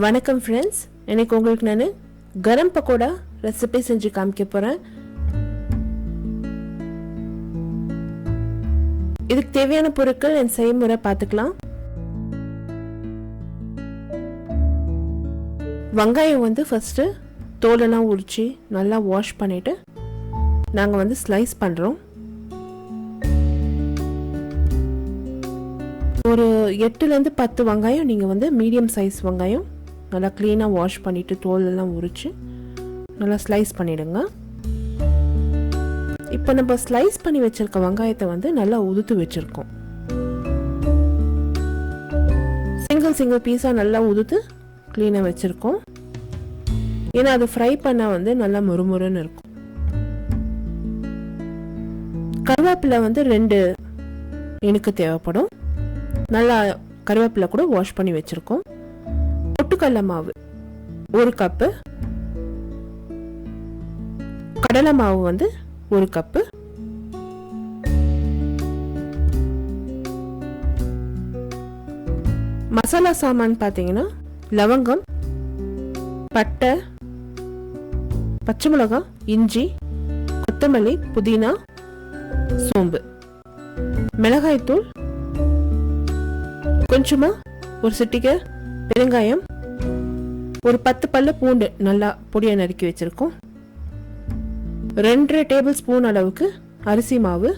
வணக்கம் ஃப்ரெண்ட்ஸ், எனக்கு உங்களுக்கு நான் கரம் பக்கோடா ரெசிபி செஞ்சு காமிக்க போகிறேன். இதுக்கு தேவையான பொருட்கள் என் செய்முறை பார்த்துக்கலாம். வெங்காயம் ஃபஸ்ட்டு தோலெல்லாம் உரித்து நல்லா வாஷ் பண்ணிவிட்டு நாங்கள் ஸ்லைஸ் பண்ணுறோம். ஒரு 8லேருந்து 10 வெங்காயம் நீங்கள் மீடியம் சைஸ் வெங்காயம் நல்லா க்ளீனாக வாஷ் பண்ணிவிட்டு தோலெல்லாம் உரித்து நல்லா ஸ்லைஸ் பண்ணிவிடுங்க. இப்போ நம்ம ஸ்லைஸ் பண்ணி வச்சுருக்க வெங்காயத்தை நல்லா உதுத்து வச்சுருக்கோம். சிங்கிள் பீஸாக நல்லா உதுத்து க்ளீனாக வச்சுருக்கோம். ஏன்னா அது ஃப்ரை பண்ணால் நல்லா முறுமுறுன்னு இருக்கும். கருவேப்பிலை 2 எனக்கு தேவைப்படும். நல்லா கருவேப்பிலை கூட வாஷ் பண்ணி வச்சுருக்கோம். பொட்டுக்கடலை மாவு 1 கப்பு, கடலை மாவு 1 கப்பு, மசாலா சாமான் பார்த்தீங்கன்னா லவங்கம், பட்டை, பச்சை மிளகாய், இஞ்சி, கொத்தமல்லி, புதினா, சோம்பு, மிளகாய்த்தூள் கொஞ்சமா, ஒரு சிட்டிகை பெருங்காயம், ஒரு 10 பல்லு பூண்டு நல்லா பொடியா நறுக்கி வச்சிருக்கோம். 2 டேபிள் ஸ்பூன் அளவுக்கு அரிசி மாவு,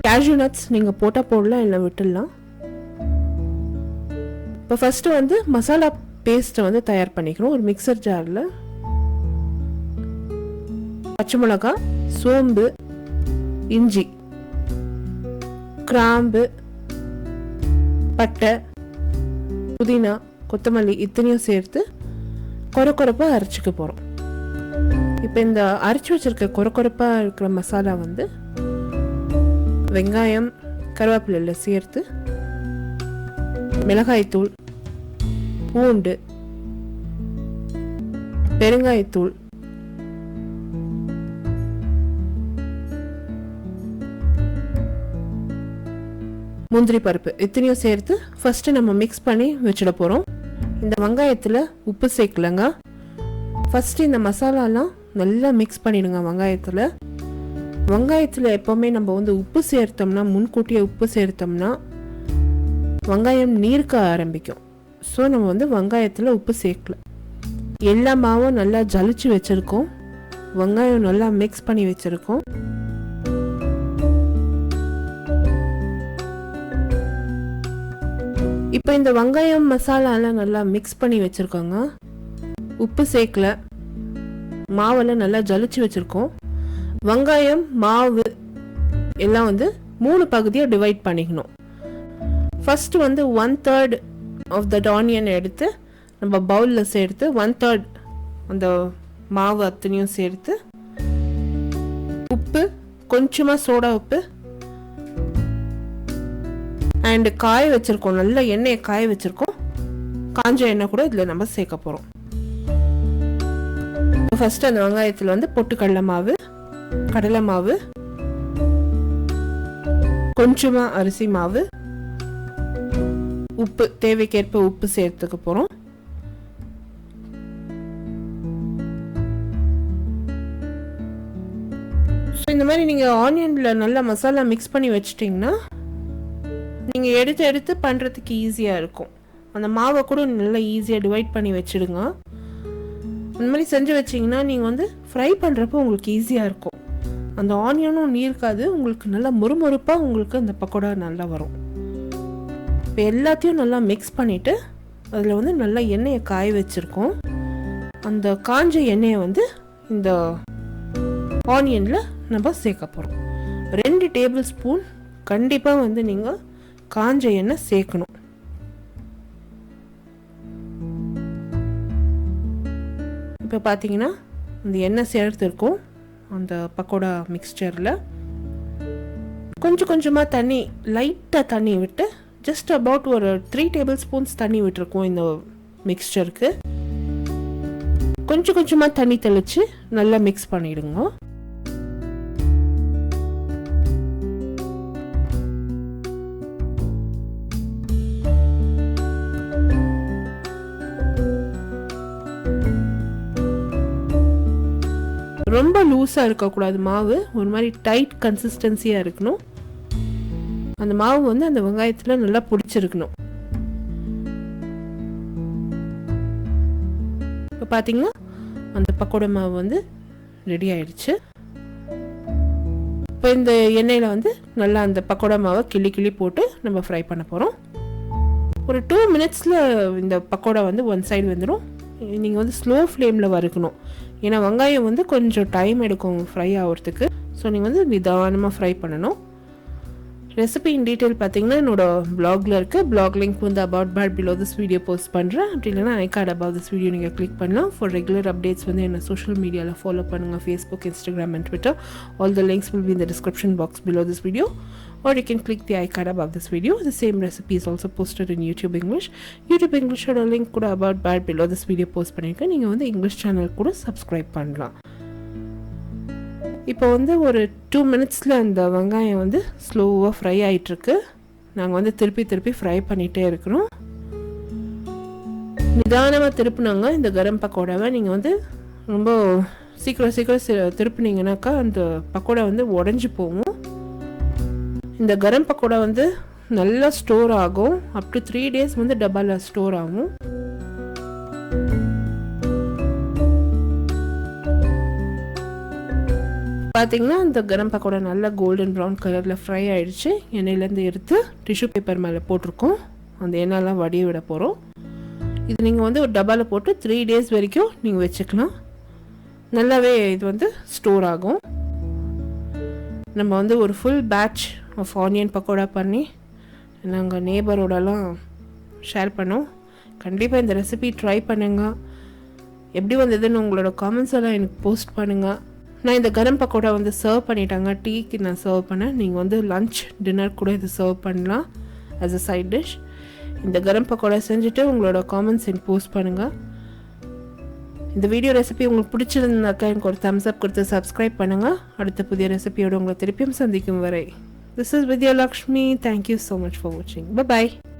கேஷ்யூ நட்ஸ் நீங்க போட்டா போடலாம், இல்லை விட்டுடலாம். இப்போ ஃபர்ஸ்ட் மசாலா பேஸ்ட் தயார் பண்ணிக்கிறோம். ஒரு மிக்சர் ஜார்ல பச்சை மிளகாய், சோம்பு, இஞ்சி, கிராம்பு, பட்டை, புதினா, கொத்தமல்லி இத்தனையும் சேர்த்து கொரக்கொரப்பாக அரைச்சிக்க போகிறோம். இப்போ இந்த அரைச்சி வச்சிருக்க கொரக்கொரப்பாக இருக்கிற மசாலா வெங்காயம் கருவேப்பிலையில் சேர்த்து மிளகாய்த்தூள், பூண்டு, பெருங்காயத்தூள், முந்திரி பருப்பு இத்தனையும் சேர்த்து ஃபர்ஸ்ட் நம்ம மிக்ஸ் பண்ணி வச்சிட போகிறோம். இந்த வெங்காயத்தில் உப்பு சேர்க்கலங்க. ஃபர்ஸ்ட் இந்த மசாலாலாம் நல்லா மிக்ஸ் பண்ணிடுங்க. வெங்காயத்தில் எப்போவுமே நம்ம உப்பு சேர்த்தோம்னா, முன்கூட்டியே உப்பு சேர்த்தோம்னா வெங்காயம் நீர்க்க ஆரம்பிக்கும். ஸோ நம்ம வெங்காயத்தில் உப்பு சேர்க்கல. எல்லா மாவும் நல்லா ஜலிச்சு வச்சுருக்கோம். வெங்காயம் நல்லா மிக்ஸ் பண்ணி வச்சுருக்கோம். இப்போ இந்த வெங்காயம் மசாலாலாம் நல்லா மிக்ஸ் பண்ணி வச்சுருக்கோங்க. உப்பு சேர்க்கல, மாவெல்லாம் நல்லா ஜலிச்சு வச்சுருக்கோம். வெங்காயம் மாவு எல்லாம் 3 பகுதியாக டிவைட் பண்ணிக்கணும். ஃபர்ஸ்ட் 1/3 ஆஃப் த ஆனியன் எடுத்து நம்ம பவுலில் சேர்த்து 1/3 அந்த மாவு அத்தனையும் சேர்த்து உப்பு, கொஞ்சமாக சோடா உப்பு அண்ட் காய வச்சிருக்கோம். நல்ல எண்ணெயை காய வச்சிருக்கோம். காஞ்ச எண்ணெய் கூட இதில் நம்ம சேர்க்க போகிறோம். ஃபர்ஸ்ட் அந்த வெங்காயத்தில் பொட்டுக்கடலை மாவு, கடலை மாவு, கொஞ்சமா அரிசி மாவு, உப்பு தேவைக்கேற்ப உப்பு சேர்த்துக்க போகிறோம். ஸோ இந்த மாதிரி நீங்கள் ஆனியனில் நல்லா மசாலா மிக்ஸ் பண்ணி வச்சிட்டிங்கன்னா நீங்கள் எடுத்து பண்ணுறதுக்கு ஈஸியாக இருக்கும். அந்த மாவை கூட நல்லா ஈஸியாக டிவைட் பண்ணி வச்சுடுங்க. அந்த மாதிரி செஞ்சு வச்சிங்கன்னா நீங்கள் ஃப்ரை பண்ணுறப்போ உங்களுக்கு ஈஸியாக இருக்கும். அந்த ஆனியனும் நீர்க்காது, உங்களுக்கு நல்லா முறுமுறுப்பாக உங்களுக்கு அந்த பக்கோடா நல்லா வரும். இப்போ எல்லாத்தையும் நல்லா மிக்ஸ் பண்ணிவிட்டு அதில் நல்லா எண்ணெயை காய வச்சுருக்கோம். அந்த காஞ்ச எண்ணெயை இந்த ஆனியனில் நம்ம சேர்க்க போகிறோம். 2 டேபிள் ஸ்பூன் கண்டிப்பாக நீங்கள் காஞ்ச எண்ணெய் சேர்க்கணும். இப்போ பார்த்தீங்கன்னா இந்த எண்ணெய் சேர்த்துருக்கோம். அந்த பக்கோடா மிக்ஸ்சரில் கொஞ்சமாக தண்ணி, லைட்டாக தண்ணி விட்டு ஜஸ்ட் அபவுட் ஒரு 3 டேபிள் ஸ்பூன்ஸ் தண்ணி விட்டுருக்கோம். இந்த மிக்ஸ்சருக்கு கொஞ்சமாக தண்ணி தெளித்து நல்லா மிக்ஸ் பண்ணிவிடுங்க. ரொம்ப லூஸாக இருக்கக்கூடாது மாவு, ஒரு மாதிரி டைட் கன்சிஸ்டன்சியாக இருக்கணும். அந்த மாவு வந்து அந்த வெங்காயத்தில் நல்லா பிடிச்சிருக்கணும். இப்போ பார்த்தீங்கன்னா அந்த பக்கோடா மாவு வந்து ரெடி ஆயிடுச்சு. இப்போ இந்த எண்ணெயில் வந்து நல்லா அந்த பக்கோடா மாவை கிள்ளி கிள்ளி போட்டு நம்ம ஃப்ரை பண்ண போகிறோம். ஒரு 2 மினிட்ஸில் இந்த பக்கோடா வந்து ஒன் சைடு வந்துடும். நீங்கள் வந்து ஸ்லோ ஃப்ளேமில் வறுக்கணும், ஏன்னா வெங்காயம் வந்து கொஞ்சம் டைம் எடுக்கும் ஃப்ரை ஆகிறதுக்கு. ஸோ நீங்கள் வந்து நிதானமாக ஃப்ரை பண்ணணும். ரெசிபி இன் டீட்டெயில் பார்த்தீங்கன்னா என்னோட பிளாகில் இருக்குது. பிளாக் லிங்க் வந்து about pad below this video post பண்ணுறேன். அப்படி இல்லைனா I card about this video நீங்கள் கிளிக் பண்ணலாம். ஃபார் ரெகுலர் அப்டேட்ஸ் வந்து என்ன சோஷியல் மீடியாவில் ஃபாலோ பண்ணுங்கள், Facebook, Instagram and Twitter. All the links will be in the description box below this video, or you can click the icon above this video. The same recipe is also posted in YouTube English. YouTube English ஓட link கூட about bad below this video post பண்ணியிருக்கேன். நீங்கள் வந்து English channel கூட subscribe பண்ணலாம். இப்போ வந்து ஒரு 2 மினிட்ஸில் அந்த வெங்காயம் வந்து ஸ்லோவாக ஃப்ரை ஆகிட்டுருக்கு. நாங்கள் வந்து திருப்பி ஃப்ரை பண்ணிகிட்டே இருக்கிறோம். நிதானமாக திருப்பினாங்க இந்த கரம் பக்கோடாவை. நீங்கள் வந்து ரொம்ப சீக்கிரம் திருப்பினீங்கன்னாக்கா அந்த பக்கோடா வந்து உடஞ்சி போகும். இந்த கரம் பக்கோடா வந்து நல்லா ஸ்டோர் ஆகும். அப் டு 3 days வந்து டப்பாவில் ஸ்டோர் ஆகும். பார்த்தீங்கன்னா இந்த கரம் பக்கோடா நல்லா கோல்டன் ப்ரௌன் கலரில் ஃப்ரை ஆகிடுச்சு. எண்ணெயிலேருந்து எடுத்து டிஷ்யூ பேப்பர் மேலே போட்டிருக்கோம். அந்த எண்ணெயெல்லாம் வடிய விட போகிறோம். இது நீங்கள் வந்து ஒரு டப்பாவில் போட்டு 3 days வரைக்கும் நீங்கள் வச்சுக்கலாம். நல்லாவே இது வந்து ஸ்டோர் ஆகும். நம்ம வந்து ஒரு full batch of onion pakoda பண்ணி நாங்கள் நேபரோடலாம் ஷேர் பண்ணோம். கண்டிப்பாக இந்த ரெசிபி ட்ரை பண்ணுங்கள். எப்படி வந்ததுன்னு உங்களோட காமெண்ட்ஸ் எல்லாம் எனக்கு போஸ்ட் பண்ணுங்கள். நான் இந்த கரம் பக்கோடா வந்து சர்வ் பண்ணிட்டாங்க. டீக்கு நான் சர்வ் பண்ணேன். நீங்கள் வந்து லன்ச் டின்னர் கூட இது சர்வ் பண்ணலாம் ஆஸ் அ சைட் டிஷ். இந்த கரம் பக்கோடா செஞ்சுட்டு உங்களோட காமெண்ட்ஸ் எனக்கு போஸ்ட் பண்ணுங்கள். இந்த வீடியோ ரெசிபி உங்களுக்கு பிடிச்சிருந்தாக்கா எனக்கு ஒரு தம்ஸ் அப் கொடுத்து சப்ஸ்கிரைப் பண்ணுங்கள். அடுத்த புதிய ரெசிபியோடு உங்களை திருப்பியும் சந்திக்கும் வரை, this is Vidya Lakshmi. Thank you so much for watching. Bye bye.